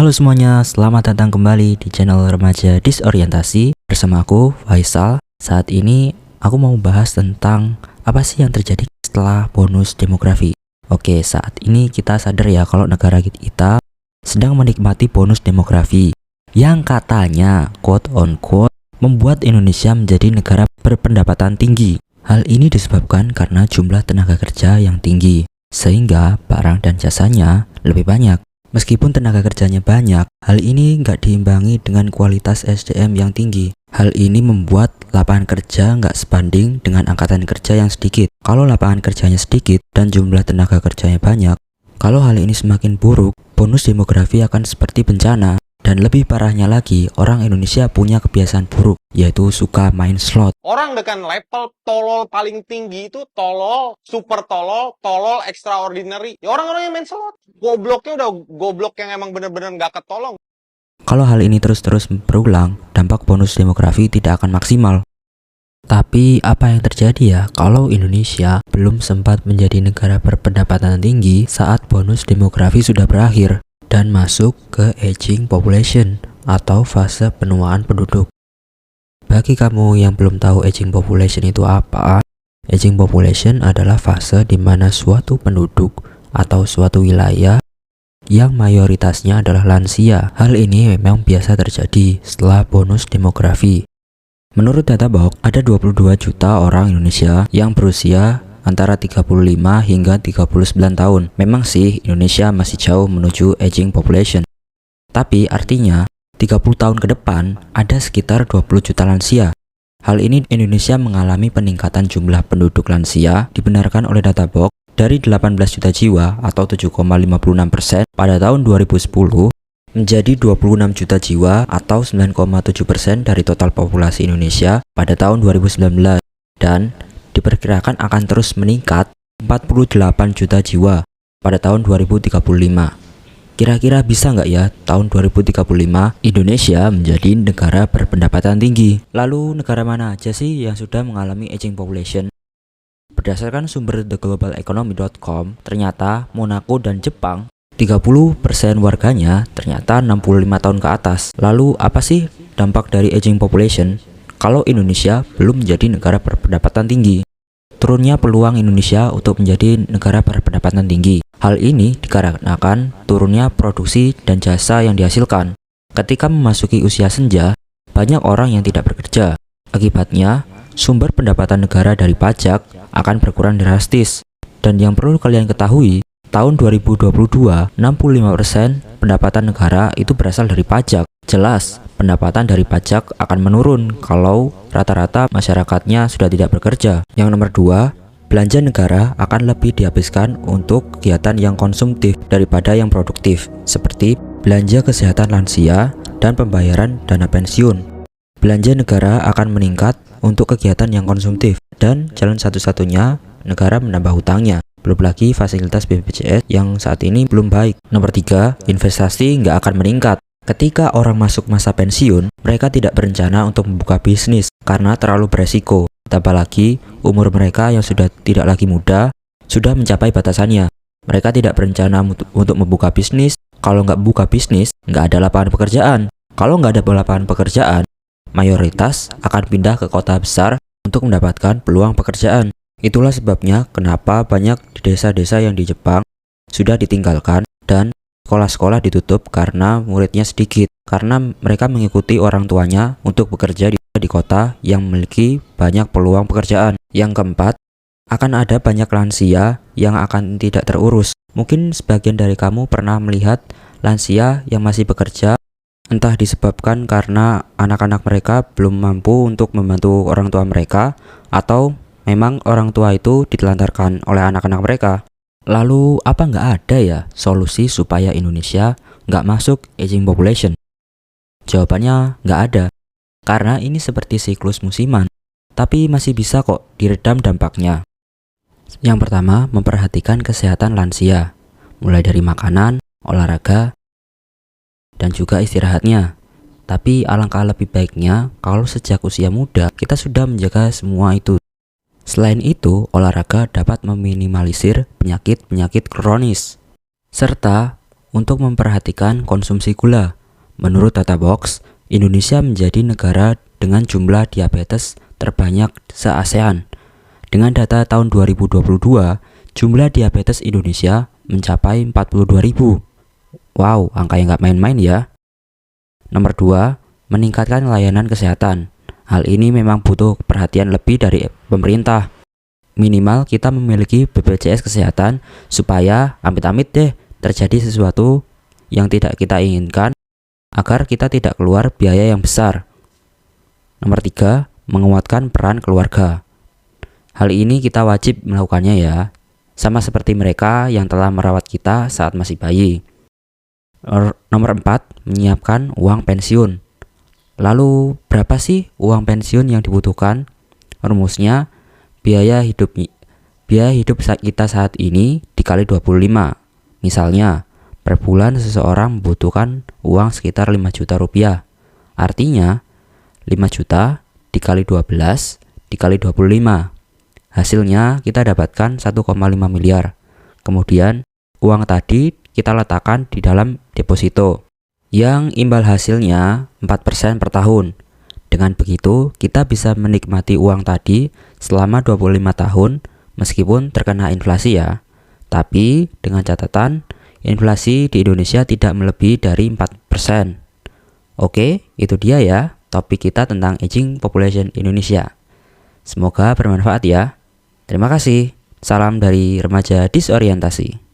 Halo semuanya, selamat datang kembali di channel Remaja Disorientasi bersama aku, Faisal. Saat ini aku mau bahas tentang apa sih yang terjadi setelah bonus demografi. Oke, saat ini kita sadar ya kalau negara kita sedang menikmati bonus demografi yang katanya quote on quote membuat Indonesia menjadi negara berpendapatan tinggi. Hal ini disebabkan karena jumlah tenaga kerja yang tinggi, sehingga barang dan jasanya lebih banyak. Meskipun tenaga kerjanya banyak, hal ini nggak diimbangi dengan kualitas SDM yang tinggi. Hal ini membuat lapangan kerja nggak sebanding dengan angkatan kerja yang sedikit. Kalau lapangan kerjanya sedikit dan jumlah tenaga kerjanya banyak, kalau hal ini semakin buruk, bonus demografi akan seperti bencana. Dan lebih parahnya lagi, orang Indonesia punya kebiasaan buruk, yaitu suka main slot. Orang dengan level tolol paling tinggi itu tolol, super tolol, tolol extraordinary. Ya orang-orang yang main slot. Gobloknya udah goblok yang emang bener-bener gak ketolong. Kalau hal ini terus-terus berulang, dampak bonus demografi tidak akan maksimal. Tapi apa yang terjadi ya kalau Indonesia belum sempat menjadi negara berpendapatan tinggi saat bonus demografi sudah berakhir dan masuk ke aging population atau fase penuaan penduduk. Bagi kamu yang belum tahu aging population itu apa, aging population adalah fase di mana suatu penduduk atau suatu wilayah yang mayoritasnya adalah lansia. Hal ini memang biasa terjadi setelah bonus demografi. Menurut data BOK, ada 22 juta orang Indonesia yang berusia antara 35 hingga 39 tahun. Memang sih Indonesia masih jauh menuju aging population. Tapi artinya 30 tahun ke depan ada sekitar 20 juta lansia. Hal ini Indonesia mengalami peningkatan jumlah penduduk lansia dibenarkan oleh data BOK dari 18 juta jiwa atau 7,56% pada tahun 2010 menjadi 26 juta jiwa atau 9,7% dari total populasi Indonesia pada tahun 2019 dan diperkirakan akan terus meningkat 48 juta jiwa pada tahun 2035. Kira-kira bisa nggak ya tahun 2035 Indonesia menjadi negara berpendapatan tinggi? Lalu negara mana aja sih yang sudah mengalami aging population? Berdasarkan sumber theglobalEconomy.com, ternyata Monaco dan Jepang 30% warganya ternyata 65 tahun ke atas. Lalu apa sih dampak dari aging population? Kalau Indonesia belum menjadi negara berpendapatan tinggi, turunnya peluang Indonesia untuk menjadi negara berpendapatan tinggi. Hal ini dikarenakan turunnya produksi dan jasa yang dihasilkan. Ketika memasuki usia senja, banyak orang yang tidak bekerja. Akibatnya, sumber pendapatan negara dari pajak akan berkurang drastis. Dan yang perlu kalian ketahui, tahun 2022, 65% pendapatan negara itu berasal dari pajak. Jelas, pendapatan dari pajak akan menurun kalau rata-rata masyarakatnya sudah tidak bekerja. Yang nomor 2, belanja negara akan lebih dihabiskan untuk kegiatan yang konsumtif daripada yang produktif, seperti belanja kesehatan lansia dan pembayaran dana pensiun. Belanja negara akan meningkat untuk kegiatan yang konsumtif, dan jalan satu-satunya negara menambah hutangnya. Belum lagi fasilitas BPJS yang saat ini belum baik. Nomor 3, investasi nggak akan meningkat. Ketika orang masuk masa pensiun, mereka tidak berencana untuk membuka bisnis karena terlalu beresiko. Tambah lagi, umur mereka yang sudah tidak lagi muda sudah mencapai batasannya. Mereka tidak berencana untuk membuka bisnis. Kalau nggak buka bisnis, nggak ada lapangan pekerjaan. Kalau nggak ada lapangan pekerjaan, mayoritas akan pindah ke kota besar untuk mendapatkan peluang pekerjaan. Itulah sebabnya kenapa banyak di desa-desa yang di Jepang sudah ditinggalkan dan sekolah-sekolah ditutup karena muridnya sedikit, karena mereka mengikuti orang tuanya untuk bekerja di kota yang memiliki banyak peluang pekerjaan. Yang keempat, akan ada banyak lansia yang akan tidak terurus. Mungkin sebagian dari kamu pernah melihat lansia yang masih bekerja, entah disebabkan karena anak-anak mereka belum mampu untuk membantu orang tua mereka, atau memang orang tua itu ditelantarkan oleh anak-anak mereka. Lalu apa nggak ada ya solusi supaya Indonesia nggak masuk aging population? Jawabannya nggak ada, karena ini seperti siklus musiman, tapi masih bisa kok diredam dampaknya. Yang pertama, memperhatikan kesehatan lansia, mulai dari makanan, olahraga, dan juga istirahatnya. Tapi alangkah lebih baiknya kalau sejak usia muda kita sudah menjaga semua itu. Selain itu, olahraga dapat meminimalisir penyakit-penyakit kronis, serta untuk memperhatikan konsumsi gula. Menurut data box, Indonesia menjadi negara dengan jumlah diabetes terbanyak se-ASEAN. Dengan data tahun 2022, jumlah diabetes Indonesia mencapai 42.000. Wow, angka yang nggak main-main ya. Nomor 2, meningkatkan layanan kesehatan. Hal ini memang butuh perhatian lebih dari pemerintah. Minimal kita memiliki BPJS Kesehatan supaya amit-amit deh terjadi sesuatu yang tidak kita inginkan agar kita tidak keluar biaya yang besar. Nomor 3, menguatkan peran keluarga. Hal ini kita wajib melakukannya ya, sama seperti mereka yang telah merawat kita saat masih bayi. Nomor 4, menyiapkan uang pensiun. Lalu berapa sih uang pensiun yang dibutuhkan? Rumusnya, biaya hidup kita saat ini dikali 25. Misalnya, per bulan seseorang membutuhkan uang sekitar 5 juta rupiah. Artinya, 5 juta dikali 12 dikali 25. Hasilnya kita dapatkan 1,5 miliar. Kemudian, uang tadi kita letakkan di dalam deposito yang imbal hasilnya 4% per tahun. Dengan begitu, kita bisa menikmati uang tadi selama 25 tahun meskipun terkena inflasi ya. Tapi dengan catatan, inflasi di Indonesia tidak melebihi dari 4%. Oke, itu dia ya topik kita tentang aging population Indonesia. Semoga bermanfaat ya. Terima kasih. Salam dari remaja disorientasi.